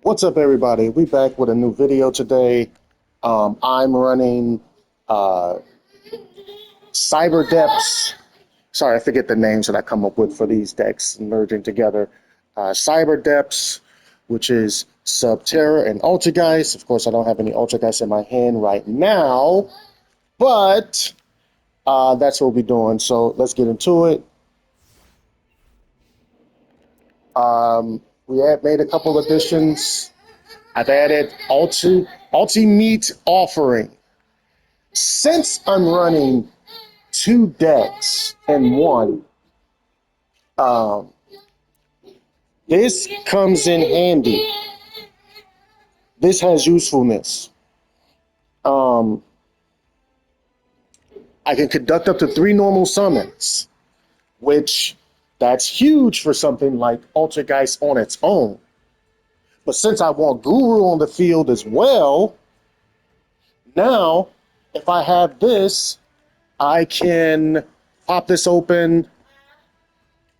What's up, everybody? We back with a new video today. I'm running uh, Cyber Depths. Sorry, I forget the names that I come up with for these decks merging together. Cyber Depths, which is Subterror and Altergeist. Of course, I don't have any Altergeist in my hand right now, but that's what we'll be doing. So let's get into it. We have made a couple additions. I've added Ultimeat Offering. Since I'm running two decks in one, um, this comes in handy. This has usefulness. Um, I can conduct up to 3 normal summons, which that's huge for something like Altergeist on its own. But since I want Guru on the field as well, now if I have this, I can pop this open,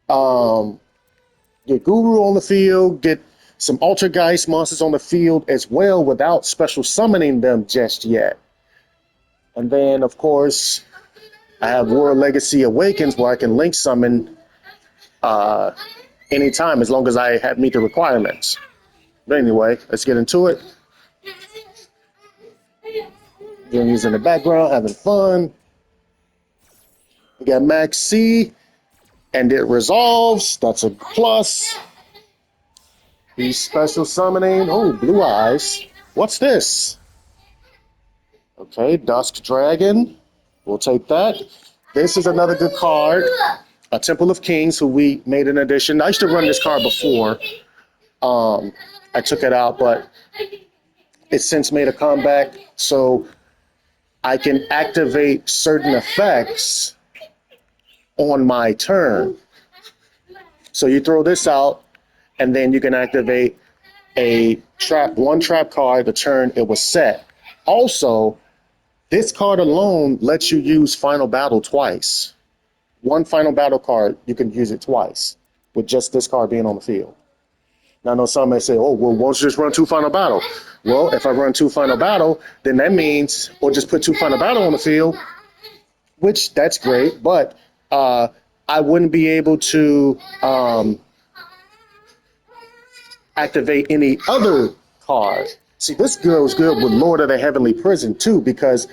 um, get Guru on the field, get some Altergeist monsters on the field as well without special summoning them just yet. And then, of course, I have World Legacy Awakens where I can link summon uh, anytime as long as I have meet the requirements. But anyway, let's get into it. Games in the background, having fun. We got Max C, and it resolves. That's a plus. He's special summoning. Oh, Blue Eyes. What's this? Okay, Dusk Dragon. We'll take that. This is another good card. A Temple of Kings, who we made an addition. I used to run this card before. I took it out, but it's since made a comeback. So I can activate certain effects on my turn. So you throw this out, and then you can activate one trap card the turn it was set. Also, this card alone lets you use Final Battle twice. One Final Battle card, you can use it twice with just this card being on the field. Now, I know some may say, oh, well, won't you just run 2 Final Battle? Well, if I run 2 Final Battle, then that means, or just put 2 Final Battle on the field, which that's great, but I wouldn't be able to activate any other card. See, this goes good with Lord of the Heavenly Prison too, because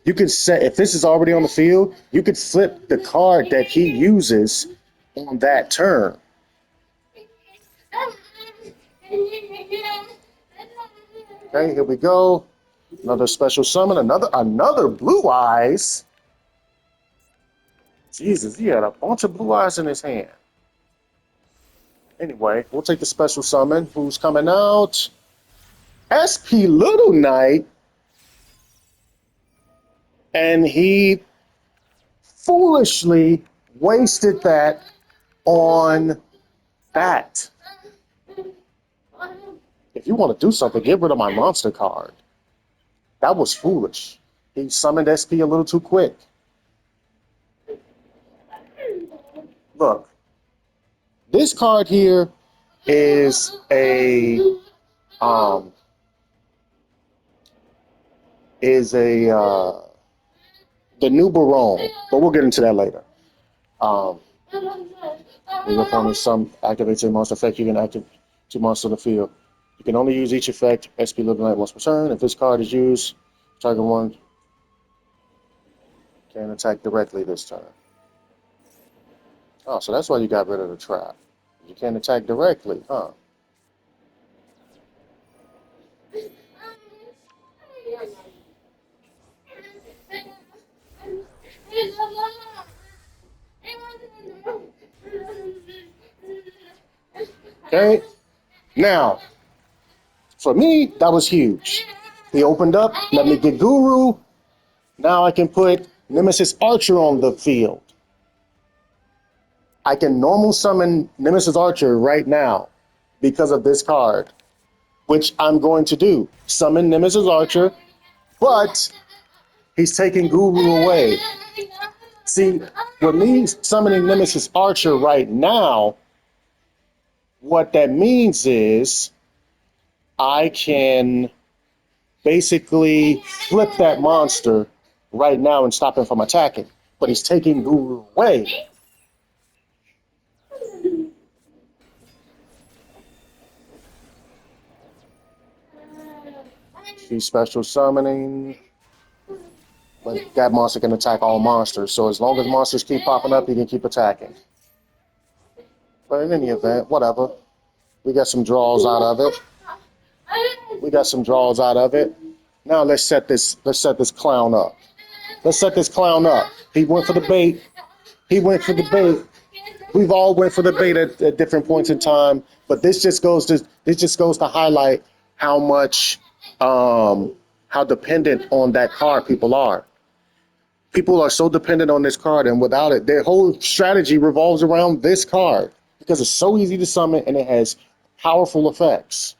you can set, if this is already on the field, you could flip the card that he uses on that turn. Okay, here we go. Another special summon, another Blue Eyes. Jesus, he had a bunch of Blue Eyes in his hand. Anyway, we'll take the special summon. Who's coming out? SP Little Knight. And he foolishly wasted that on that. If you want to do something, get rid of my monster card. That was foolish. He summoned SP a little too quick. Look, this card here is the new Barone, but we'll get into that later. Your opponent activates a monster effect, you can activate 2 monsters on the field. You can only use each effect SP Living Light once per turn. If this card is used, target one can attack directly this turn. Oh, so that's why you got rid of the trap. You can't attack directly, huh? Okay. Now, for me, that was huge. He opened up, let me get Guru. Now I can put Nemesis Archer on the field. I can normal summon Nemesis Archer right now because of this card, which I'm going to do. Summon Nemesis Archer, but he's taking Guru away. See, with me summoning Nemesis Archer right now, what that means is I can basically flip that monster right now and stop him from attacking. But he's taking Guru away. He's special summoning. But that monster can attack all monsters. So as long as monsters keep popping up, he can keep attacking. But in any event, whatever. We got some draws out of it. We got some draws out of it. Now let's set this clown up. Let's set this clown up. He went for the bait. He went for the bait. We've all went for the bait at different points in time, but this just goes to highlight how much how dependent on that card people are. People are so dependent on this card, and without it, their whole strategy revolves around this card because it's so easy to summon and it has powerful effects.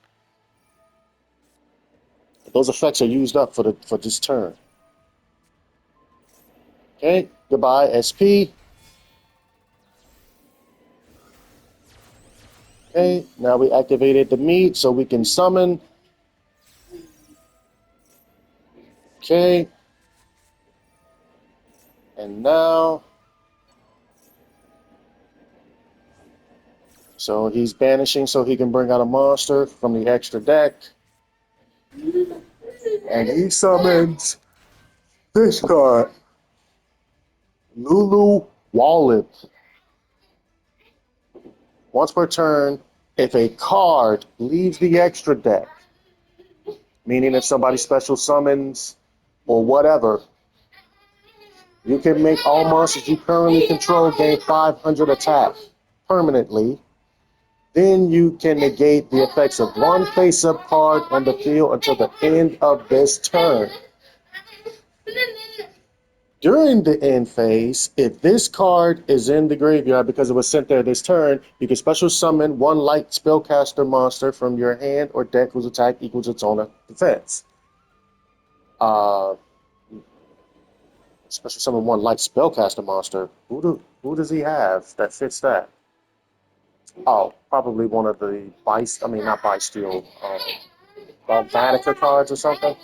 Those effects are used up for this turn. Okay, goodbye, SP. Okay, now we activated the meat so we can summon. Okay. And now, so he's banishing so he can bring out a monster from the extra deck. And he summons this card, Lubellian. Once per turn, if a card leaves the extra deck, meaning if somebody special summons or whatever, you can make all monsters you currently control gain 500 attack permanently. Then you can negate the effects of one face-up card on the field until the end of this turn. During the end phase, if this card is in the graveyard because it was sent there this turn, you can special summon one light spellcaster monster from your hand or deck whose attack equals its own defense. Special summon one light spellcaster monster. Who does he have that fits that? Oh, probably one of the not Bysteel, Vatica cards or something.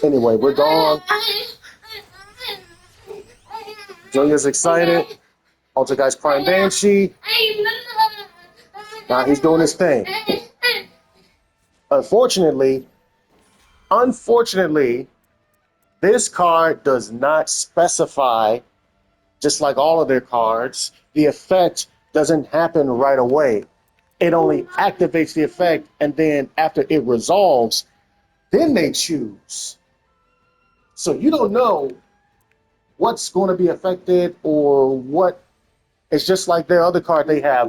Anyway, we're gone. Junior's excited. Altergeist Prime Banshee. Now he's doing his thing. Unfortunately, this card does not specify, just like all of their cards, the effect doesn't happen right away. It only activates the effect, and then after it resolves, then they choose. So you don't know what's going to be affected or what. It's just like their other card they have,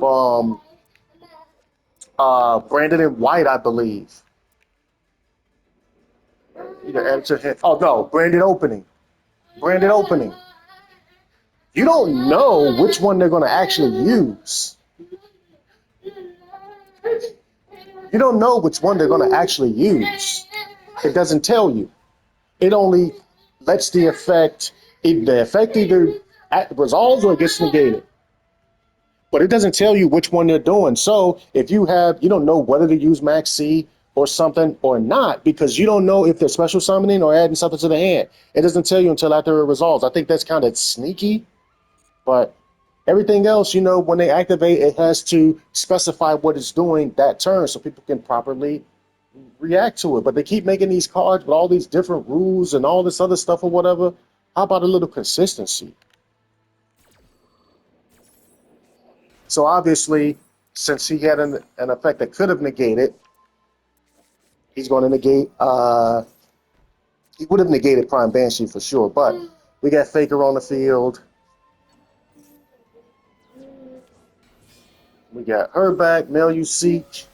branded in white, I believe. Oh no, branded opening. Branded opening. You don't know which one they're going to actually use. You don't know which one they're going to actually use. It doesn't tell you. It only lets the effect either resolves or it gets negated. But it doesn't tell you which one they're doing. So if you don't know whether to use Max C or something or not, because you don't know if they're special summoning or adding something to the hand. It doesn't tell you until after it resolves. I think that's kind of sneaky, but everything else, when they activate, it has to specify what it's doing that turn so people can properly react to it. But they keep making these cards with all these different rules and all this other stuff or whatever. How about a little consistency? So obviously, since he had an effect that could have negated, he's going to negate. He would have negated Prime Banshee for sure, but we got Faker on the field. We got her back, Mail You Seek.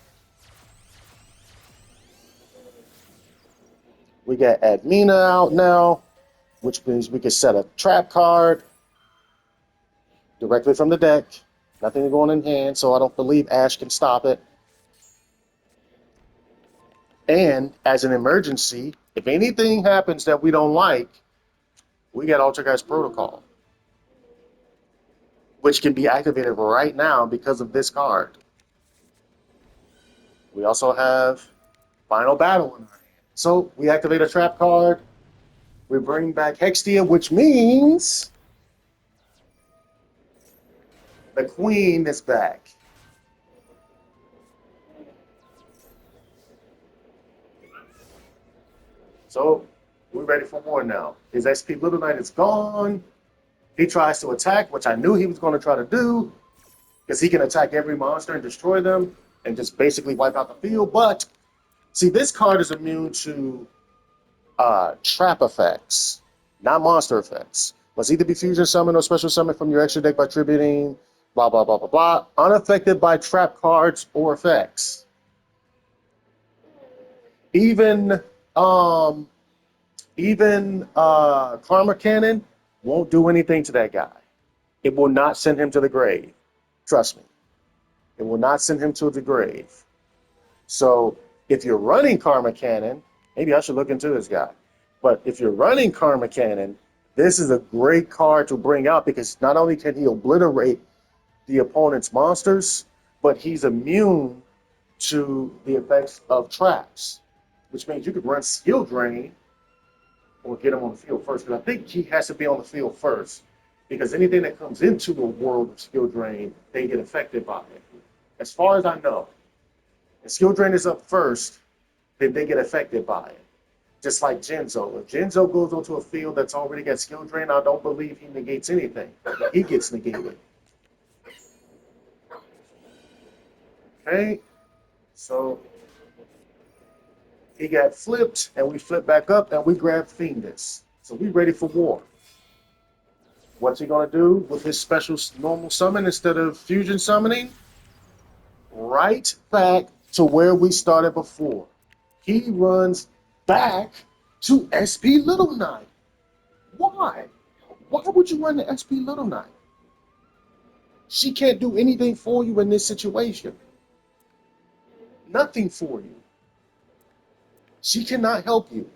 We got Admina out now, which means we can set a trap card directly from the deck. Nothing going in hand, so I don't believe Ash can stop it. And as an emergency, if anything happens that we don't like, we got Altergeist Protocol, which can be activated right now because of this card. We also have Final Battle in our hand. So we activate a trap card. We bring back Hextia, which means the Queen is back. So we're ready for war now. His SP Little Knight is gone. He tries to attack, which I knew he was going to try to do, because he can attack every monster and destroy them and just basically wipe out the field. But see, this card is immune to trap effects, not monster effects. Must either be fusion summon or special summon from your extra deck by tributing, blah, blah, blah, blah, blah. Unaffected by trap cards or effects. Even Karma Cannon won't do anything to that guy. It will not send him to the grave. Trust me. It will not send him to the grave. So if you're running Karma Cannon, maybe I should look into this guy. But if you're running Karma Cannon, this is a great card to bring out because not only can he obliterate the opponent's monsters, but he's immune to the effects of traps, which means you could run Skill Drain or get him on the field first. Because I think he has to be on the field first because anything that comes into the world of Skill Drain, they get affected by it. As far as I know, if Skill Drain is up first, then they get affected by it. Just like Genzo. If Genzo goes onto a field that's already got Skill Drain, I don't believe he negates anything. He gets negated. Okay, so he got flipped, and we flip back up, and we grab Fiendus. So we ready for war. What's he gonna do with his special normal summon instead of fusion summoning? Right back to where we started before. He runs back to SP Little Knight. Why? Why would you run the SP Little Knight? She can't do anything for you in this situation. Nothing for you. She cannot help you.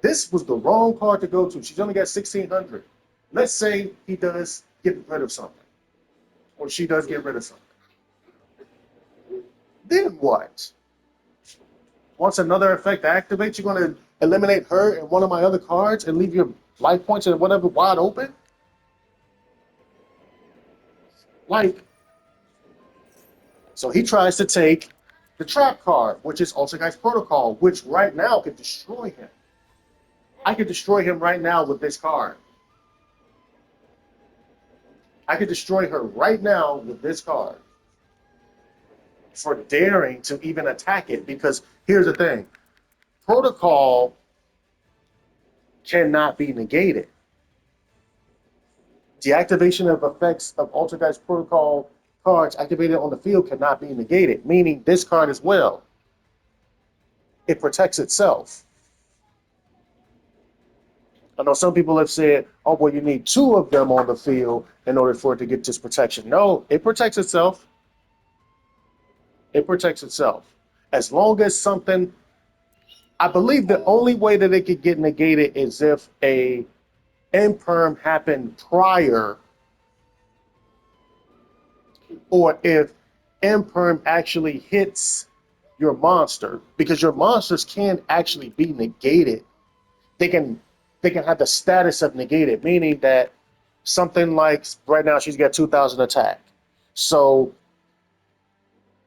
This was the wrong card to go to. She's only got 1,600. Let's say he does get rid of something, or she does get rid of something. Then what? Once another effect activates, you're going to eliminate her and one of my other cards and leave your life points and whatever wide open? Like, so he tries to take the trap card, which is Altergeist Protocol, which right now could destroy him. I could destroy him right now with this card. I could destroy her right now with this card for daring to even attack it, because here's the thing. Protocol cannot be negated. Deactivation of effects of Altergeist Protocol cards activated on the field cannot be negated, meaning this card as well. It protects itself. I know some people have said, oh, well, you need two of them on the field in order for it to get this protection. No, it protects itself. It protects itself. As long as something, I believe the only way that it could get negated is if a imperm happened prior, or if imperm actually hits your monster, because your monsters can actually be negated. They can have the status of negated, meaning that something like right now she's got 2,000 attack, so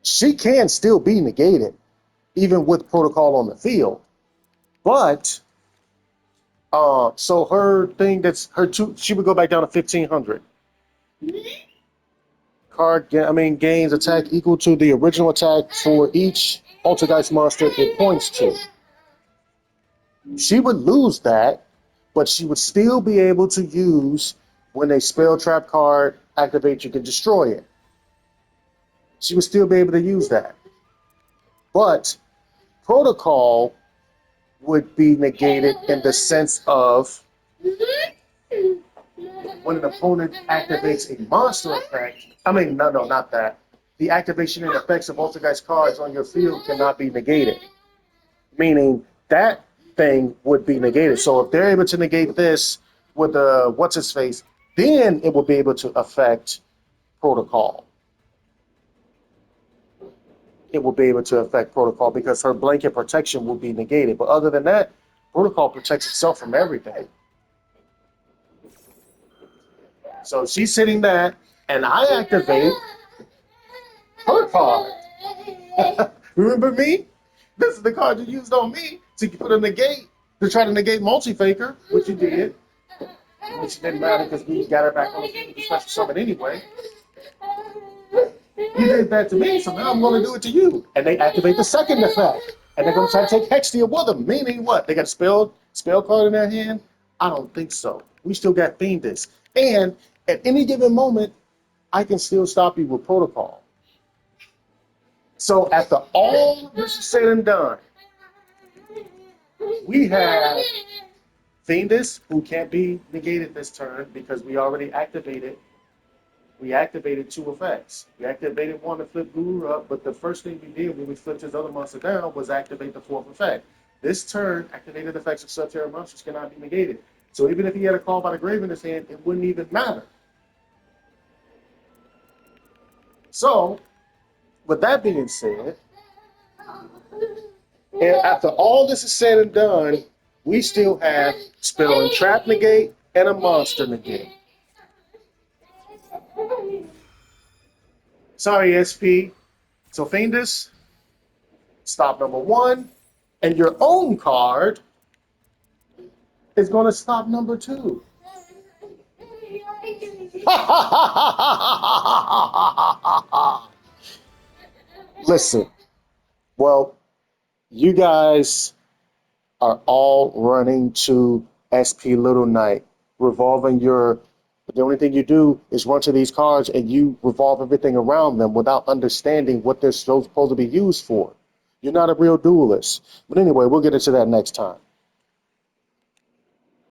she can still be negated even with protocol on the field. But so her thing, that's her two, she would go back down to 1,500. Card, gains attack equal to the original attack for each Altergeist monster it points to. She would lose that, but she would still be able to use, when a spell trap card activates, you can destroy it. She would still be able to use that. But protocol would be negated in the sense of when an opponent activates a monster effect. No, not that. The activation and effects of Altergeist cards on your field cannot be negated, meaning that thing would be negated. So if they're able to negate this with a what's his face, then it will be able to affect protocol. it will be able to affect protocol because her blanket protection will be negated. But other than that, protocol protects itself from everything. So she's sitting there, and I activate her card. Remember me? This is the card you used on me to put a negate, to try to negate multi-faker, which you did. Which didn't matter because we got her back on the field with the special summon anyway. You did that to me, so now I'm going to do it to you. And they activate the second effect. And they're going to try to take Hextia with them. Meaning what? They got a spell card in their hand? I don't think so. We still got Fiendus. And at any given moment, I can still stop you with protocol. So after all this is said and done, we have Fiendus, who can't be negated this turn because we already activated. We activated 2 effects. We activated one to flip Guru up, but the first thing we did when we flipped his other monster down was activate the 4th effect. This turn, activated effects of Subterror monsters cannot be negated. So even if he had a Call by the Grave in his hand, it wouldn't even matter. So, with that being said, and after all this is said and done, we still have Spell and Trap negate and a Monster negate. Sorry, SP. So Fiendus, stop number 1, and your own card is going to stop number 2. Listen, well, you guys are all running to SP Little Knight, revolving your. The only thing you do is run to these cards and you revolve everything around them without understanding what they're supposed to be used for. You're not a real duelist. But anyway, we'll get into that next time.